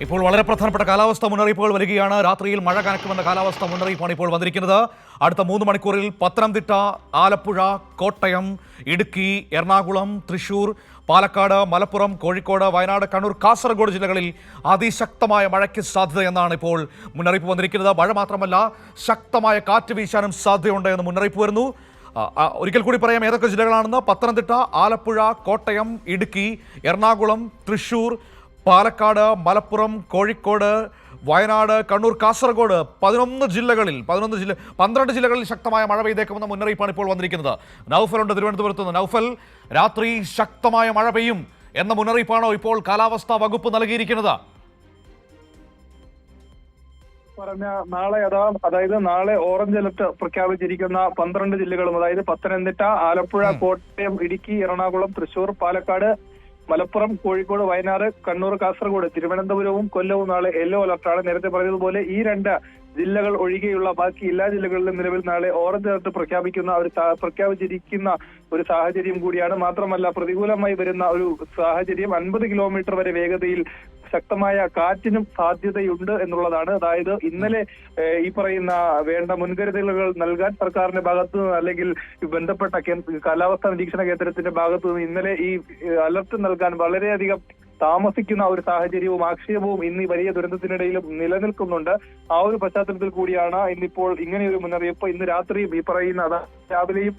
ഇപ്പോൾ വളരെ പ്രധാനപ്പെട്ട കാലാവസ്ഥ മുന്നറിയിപ്പുകൾ വരികയാണ്. രാത്രിയിൽ മഴ കനക്കുമെന്ന കാലാവസ്ഥ മുന്നറിയിപ്പാണ് ഇപ്പോൾ വന്നിരിക്കുന്നത്. അടുത്ത 3 മണിക്കൂറിൽ പത്തനംതിട്ട, ആലപ്പുഴ, കോട്ടയം, ഇടുക്കി, എറണാകുളം, തൃശൂർ, പാലക്കാട്, മലപ്പുറം, കോഴിക്കോട്, വയനാട്, കണ്ണൂർ, കാസർഗോഡ് ജില്ലകളിൽ അതിശക്തമായ മഴയ്ക്ക് സാധ്യതയെന്നാണ് ഇപ്പോൾ മുന്നറിയിപ്പ് വന്നിരിക്കുന്നത്. മഴ മാത്രമല്ല, ശക്തമായ കാറ്റ് വീശാനും സാധ്യതയുണ്ട് എന്ന് മുന്നറിയിപ്പ് വരുന്നു. ഒരിക്കൽ കൂടി പറയാം ഏതൊക്കെ ജില്ലകളാണെന്ന്. പത്തനംതിട്ട, ആലപ്പുഴ, കോട്ടയം, ഇടുക്കി, എറണാകുളം, തൃശൂർ, പാലക്കാട്, മലപ്പുറം, കോഴിക്കോട്, വയനാട്, കണ്ണൂർ, കാസർഗോഡ് 12 ജില്ലകളിൽ ശക്തമായ മഴ പെയ്തേക്കുമെന്ന മുന്നറിയിപ്പാണ് ഇപ്പോൾ വന്നിരിക്കുന്നത്. നൗഫലുണ്ട് തിരുവനന്തപുരത്ത് നിന്ന്. നൗഫൽ, രാത്രി ശക്തമായ മഴ പെയ്യും എന്ന മുന്നറിയിപ്പാണോ ഇപ്പോൾ കാലാവസ്ഥാ വകുപ്പ് നൽകിയിരിക്കുന്നത്? പറഞ്ഞ നാളെ അതായത് നാളെ ഓറഞ്ച് അലർട്ട് പ്രഖ്യാപിച്ചിരിക്കുന്ന 12 ജില്ലകളും, അതായത് പത്തനംതിട്ട, ആലപ്പുഴ, കോട്ടയം, ഇടുക്കി, എറണാകുളം, തൃശൂർ, പാലക്കാട്, മലപ്പുറം, കോഴിക്കോട്, വയനാട്, കണ്ണൂർ, കാസർഗോഡ്, തിരുവനന്തപുരവും കൊല്ലവും നാളെ യെല്ലോ അലർട്ടാണ്. നേരത്തെ പറഞ്ഞതുപോലെ ഈ 2 ജില്ലകൾ ഒഴികെയുള്ള ബാക്കി എല്ലാ ജില്ലകളിലും നിലവിൽ നാളെ ഓറഞ്ച് അലർട്ട് പ്രഖ്യാപിച്ചിരിക്കുന്ന ഒരു സാഹചര്യം കൂടിയാണ്. മാത്രമല്ല, പ്രതികൂലമായി വരുന്ന ഒരു സാഹചര്യം 50 കിലോമീറ്റർ വരെ വേഗതയിൽ ശക്തമായ കാറ്റിനും സാധ്യതയുണ്ട് എന്നുള്ളതാണ്. അതായത് ഇന്നലെ ഈ പറയുന്ന വേണ്ട മുൻകരുതലുകൾ നൽകാൻ സർക്കാരിന്റെ ഭാഗത്തു നിന്ന് അല്ലെങ്കിൽ ബന്ധപ്പെട്ട കാലാവസ്ഥാ നിരീക്ഷണ കേന്ദ്രത്തിന്റെ ഭാഗത്തു നിന്ന് ഇന്നലെ ഈ അലർട്ട് നൽകാൻ വളരെയധികം താമസിക്കുന്ന ഒരു സാഹചര്യവും ആക്ഷേപവും ഇന്ന് ഈ വലിയ ദുരന്തത്തിനിടയിലും നിലനിൽക്കുന്നുണ്ട്. ആ ഒരു പശ്ചാത്തലത്തിൽ കൂടിയാണ് ഇന്നിപ്പോൾ ഇങ്ങനെയൊരു മുന്നറിയിപ്പ്. ഇന്ന് രാത്രിയും ഈ പറയുന്ന രാവിലെയും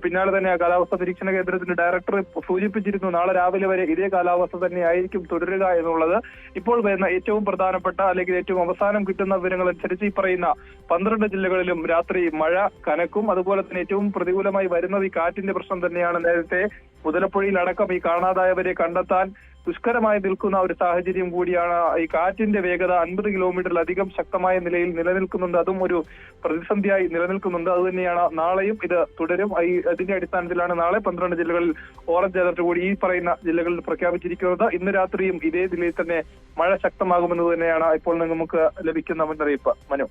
പിന്നാലെ തന്നെ കാലാവസ്ഥാ നിരീക്ഷണ കേന്ദ്രത്തിന്റെ ഡയറക്ടർ സൂചിപ്പിച്ചിരുന്നു, നാളെ രാവിലെ വരെ ഇതേ കാലാവസ്ഥ തന്നെ ആയിരിക്കും തുടരുക എന്നുള്ളത്. ഇപ്പോൾ വരുന്ന ഏറ്റവും പ്രധാനപ്പെട്ട അല്ലെങ്കിൽ ഏറ്റവും അവസാനം കിട്ടുന്ന വിവരങ്ങൾ അനുസരിച്ച് ഈ പറയുന്ന 12 ജില്ലകളിലും രാത്രി മഴ കനക്കും. അതുപോലെ തന്നെ ഏറ്റവും പ്രതികൂലമായി വരുന്നത് ഈ കാറ്റിന്റെ പ്രശ്നം തന്നെയാണ്. നേരത്തെ മുതലപ്പുഴയിലടക്കം ഈ കാണാതായവരെ കണ്ടെത്താൻ ദുഷ്കരമായി നിൽക്കുന്ന ഒരു സാഹചര്യം കൂടിയാണ്. ഈ കാറ്റിന്റെ വേഗത 50 കിലോമീറ്ററിലധികം ശക്തമായ നിലയിൽ നിലനിൽക്കുന്നുണ്ട്. അതും ഒരു പ്രതിസന്ധിയായി നിലനിൽക്കുന്നുണ്ട്. അതുതന്നെയാണ് നാളെയും ഇത് തുടരും. അതിന്റെ അടിസ്ഥാനത്തിലാണ് നാളെ 12 ജില്ലകളിൽ ഓറഞ്ച് അലർട്ട് കൂടി ഈ പറയുന്ന ജില്ലകളിൽ പ്രഖ്യാപിച്ചിരിക്കുന്നത്. ഇന്ന് രാത്രിയും ഇതേ ജില്ലയിൽ തന്നെ മഴ ശക്തമാകുമെന്ന് തന്നെയാണ് ഇപ്പോൾ നമുക്ക് ലഭിക്കുന്ന മുന്നറിയിപ്പ്. മനു.